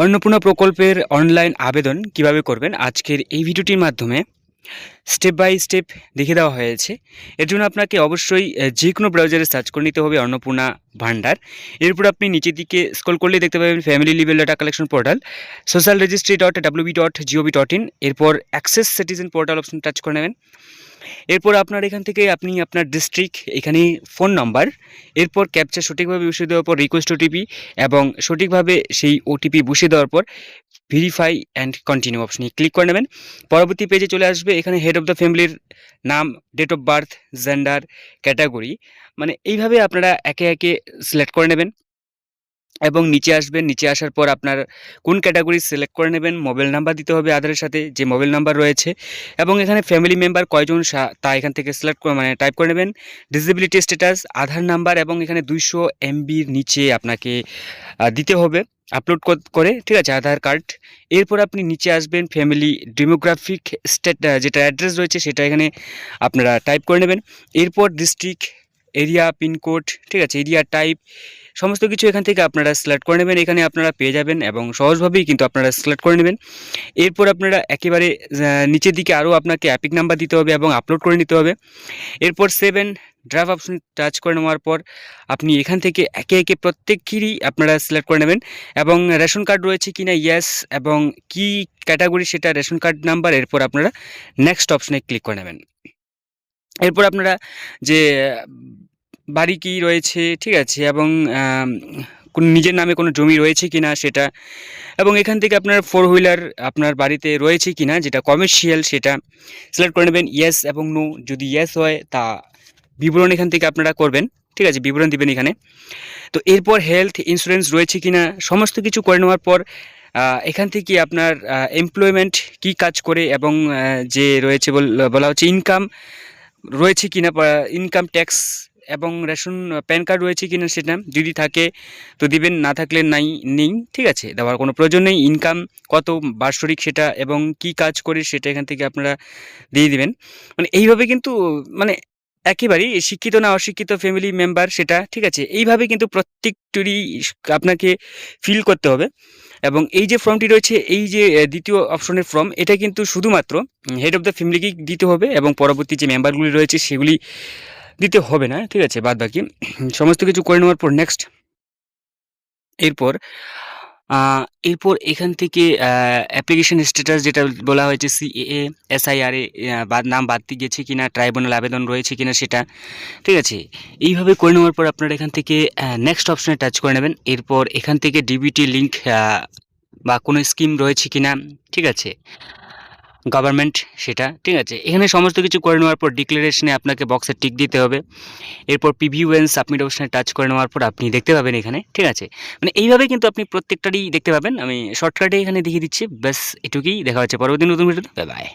অন্নপূর্ণা প্রকল্পের অনলাইন আবেদন কিভাবে করবেন আজকের এই ভিডিওটির মাধ্যমে স্টেপ বাই স্টেপ দেখিয়ে দেওয়া হয়েছে। এর জন্য আপনাকে অবশ্যই যে কোনো ব্রাউজারে সার্চ করে নিতে হবে অন্নপূর্ণা ভান্ডার। এরপর আপনি নিচের দিকে স্ক্রল করলেই দেখতে পাবেন family level data collection portal social registry wb.gov.in। এরপর access citizen portal option touch করে নেবেন। এরপর আপনার এখান থেকে আপনি আপনার ডিস্ট্রিক্ট, এখানে ফোন নাম্বার, এরপর ক্যাপচা সঠিকভাবে বসিয়ে দেওয়ার পর রিকোয়েস্ট ওটিপি এবং সঠিকভাবে সেই ওটিপি বসিয়ে দেওয়ার পর ভেরিফাই অ্যান্ড কন্টিনিউ অপশনে ক্লিক করে নেবেন। পরবর্তী পেজে চলে আসবে। এখানে হেড অফ দ্য ফ্যামিলির নাম, date of birth, gender, category, মানে এইভাবে আপনারা একে একে সিলেক্ট করে নেবেন এবং নিচে আসবেন। নিচে আসার পর আপনার কোন ক্যাটাগরি সিলেক্ট করে নেবেন, মোবাইল নাম্বার দিতে হবে আধারের সাথে যে মোবাইল নাম্বার রয়েছে, এবং এখানে ফ্যামিলি মেম্বার কয়জন তা এখান থেকে সিলেক্ট করে মানে টাইপ করে নেবেন। ডিসেবিলিটি স্ট্যাটাস, আধার নাম্বার, এবং এখানে 200 MBর নিচে আপনাকে দিতে হবে আপলোড করে, ঠিক আছে, আধার কার্ড। এরপর আপনি নিচে আসবেন, ফ্যামিলি ডেমোগ্রাফিক যেটা অ্যাড্রেস রয়েছে সেটা এখানে আপনারা টাইপ করে নেবেন। এরপর ডিস্ট্রিক্ট, এরিয়া, পিনকোড, ঠিক আছে, এরিয়া টাইপ, সমস্ত কিছু এখান থেকে আপনারা সিলেক্ট করে নেবেন। এখানে আপনারা পেয়ে যাবেন এবং সহজভাবেই কিন্তু আপনারা সিলেক্ট করে নেবেন। এরপর আপনারা একেবারে নিচের দিকে আরও আপনাকে অ্যাপিক নাম্বার দিতে হবে এবং আপলোড করে নিতে হবে। এরপর 7 ড্রাফট অপশন টাচ করে নেওয়ার পর আপনি এখান থেকে একে একে প্রত্যেকেরই আপনারা সিলেক্ট করে নেবেন এবং রেশন কার্ড রয়েছে কিনা ইয়েস, এবং কি ক্যাটাগরি সেটা রেশন কার্ড নাম্বার। এরপর আপনারা নেক্সট অপশনে ক্লিক করে নেবেন। এরপর আপনারা যে বাড়ি কি রয়েছে, ঠিক আছে, এবং কোন নিজের নামে কোনো জমি রয়েছে কিনা সেটা, এবং এখান থেকে আপনার 4 হুইলার আপনার বাড়িতে রয়েছে কিনা যেটা কমার্শিয়াল সেটা সিলেক্ট করে নেবেন, ইয়েস এবং নো। যদি ইয়েস হয় তা বিবরণ এখান থেকে আপনারা করবেন, ঠিক আছে, বিবরণ দিবেন এখানে। তো এরপর হেলথ ইন্স্যুরেন্স রয়েছে কিনা সমস্ত কিছু করে নেওয়ার পর এখান থেকে আপনার এমপ্লয়মেন্ট কি কাজ করে, এবং যে রয়েছে বলা হচ্ছে ইনকাম রয়েছে কিনা, ইনকাম ট্যাক্স এবং রেশন প্যান কার্ড রয়েছে কিনা সেটা যদি থাকে তো দিবেন, না থাকলে নেই, ঠিক আছে, দেওয়ার কোনো প্রয়োজন নেই। ইনকাম কত বার্ষিক সেটা এবং কি কাজ করে সেটা এখান থেকে আপনারা দিয়ে দিবেন। মানে এইভাবে কিন্তু মানে একেবারেই শিক্ষিত না অশিক্ষিত ফ্যামিলি মেম্বার সেটা, ঠিক আছে, এইভাবে কিন্তু প্রত্যেকটিরই আপনাকে ফিল করতে হবে। এবং এই যে ফর্মটি রয়েছে, এই যে দ্বিতীয় অপশনের ফর্ম, এটা কিন্তু শুধুমাত্র হেড অফ দ্য ফ্যামিলিকেই দিতে হবে এবং পরবর্তী যে মেম্বারগুলি রয়েছে সেগুলি দিতে হবে না, ঠিক আছে, বাদ বাকি সমস্ত কিছু করে নেওয়ার পর নেক্সট। এরপর এখান থেকে অ্যাপ্লিকেশন স্ট্যাটাস যেটা বলা হয়েছে CAA SIRA নাম বাড়তি গেছে কিনা, ট্রাইব্যুনাল আবেদন রয়েছে কিনা সেটা, ঠিক আছে, এইভাবে করে নেওয়ার পর আপনারা এখান থেকে নেক্সট অপশনে টাচ করে নেবেন। এরপর এখান থেকে ডিবিটি লিঙ্ক বা কোনো স্কিম রয়েছে কিনা, ঠিক আছে, গভর্নমেন্ট সেটা, ঠিক আছে, এখানে সমস্ত কিছু করে নেওয়ার পর ডিক্লারেশনে আপনাকে বক্সে টিক দিতে হবে। এরপর প্রিভিউ অ্যান্ড সাবমিট অপশনে টাচ করে নেওয়ার পর আপনি দেখতে পাবেন এখানে, ঠিক আছে, মানে এইভাবে কিন্তু আপনি প্রত্যেকটারই দেখতে পাবেন। আমি শর্টকাটে এখানে দেখিয়ে দিচ্ছি, ব্যাস এটুকুই। দেখা হচ্ছে পরবর্তী নতুন ভিডিওতে। Bye bye.